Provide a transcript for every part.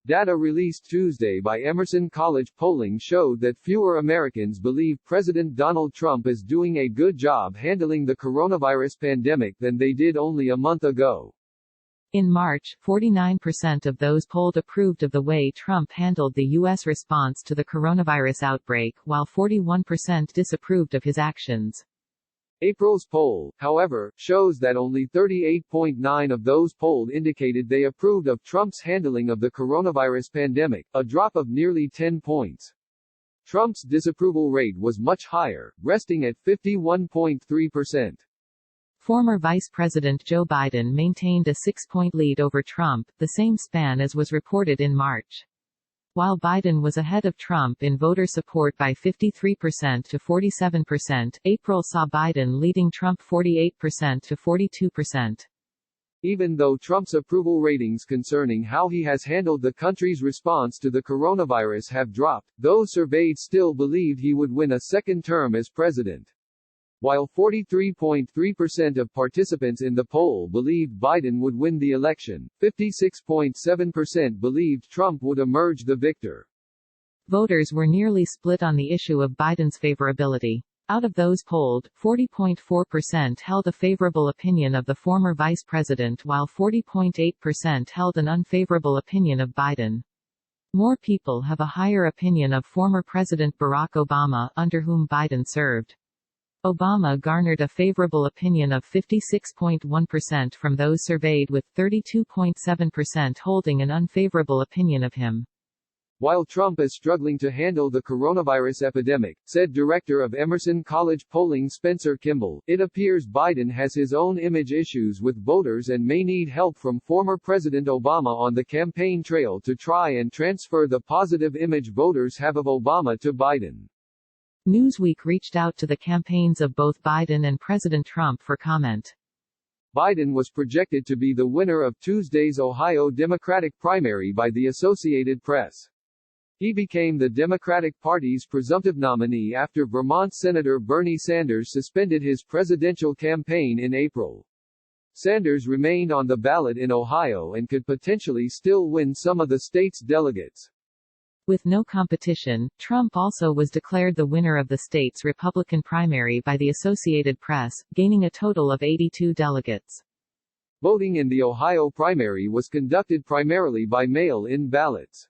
Data released Tuesday by Emerson College Polling showed that fewer Americans believe President Donald Trump is doing a good job handling the coronavirus pandemic than they did only a month ago. In March, 49% of those polled approved of the way Trump handled the U.S. response to the coronavirus outbreak, while 41% disapproved of his actions. April's poll, however, shows that only 38.9% of those polled indicated they approved of Trump's handling of the coronavirus pandemic, a drop of nearly 10 points. Trump's disapproval rate was much higher, resting at 51.3%. Former Vice President Joe Biden maintained a 6-point lead over Trump, the same span as was reported in March. While Biden was ahead of Trump in voter support by 53% to 47%, April saw Biden leading Trump 48% to 42%. Even though Trump's approval ratings concerning how he has handled the country's response to the coronavirus have dropped, those surveyed still believed he would win a second term as president. While 43.3% of participants in the poll believed Biden would win the election, 56.7% believed Trump would emerge the victor. Voters were nearly split on the issue of Biden's favorability. Out of those polled, 40.4% held a favorable opinion of the former vice president while 40.8% held an unfavorable opinion of Biden. More people have a higher opinion of former President Barack Obama, under whom Biden served. Obama garnered a favorable opinion of 56.1% from those surveyed, with 32.7% holding an unfavorable opinion of him. While Trump is struggling to handle the coronavirus epidemic, said director of Emerson College Polling Spencer Kimball, it appears Biden has his own image issues with voters and may need help from former President Obama on the campaign trail to try and transfer the positive image voters have of Obama to Biden. Newsweek reached out to the campaigns of both Biden and President Trump for comment. Biden was projected to be the winner of Tuesday's Ohio Democratic primary by the Associated Press. He became the Democratic Party's presumptive nominee after Vermont Senator Bernie Sanders suspended his presidential campaign in April. Sanders remained on the ballot in Ohio and could potentially still win some of the state's delegates. With no competition, Trump also was declared the winner of the state's Republican primary by the Associated Press, gaining a total of 82 delegates. Voting in the Ohio primary was conducted primarily by mail-in ballots.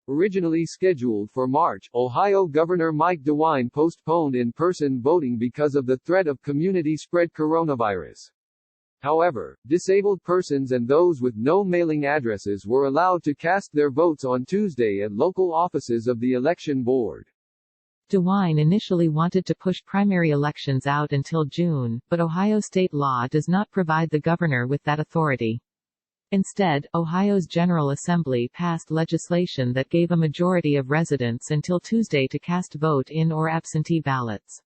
Originally scheduled for March, Ohio Governor Mike DeWine postponed in-person voting because of the threat of community-spread coronavirus. However, disabled persons and those with no mailing addresses were allowed to cast their votes on Tuesday at local offices of the election board. DeWine initially wanted to push primary elections out until June, but Ohio state law does not provide the governor with that authority. Instead, Ohio's General Assembly passed legislation that gave a majority of residents until Tuesday to cast vote-in or absentee ballots.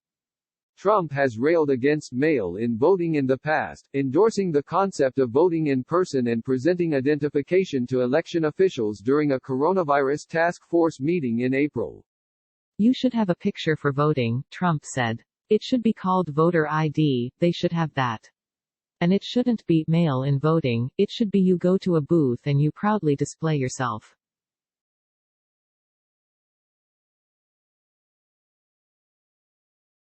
Trump has railed against mail-in voting in the past, endorsing the concept of voting in person and presenting identification to election officials during a coronavirus task force meeting in April. "You should have a picture for voting," Trump said. "It should be called voter ID, they should have that. And it shouldn't be mail-in voting, it should be you go to a booth and you proudly display yourself."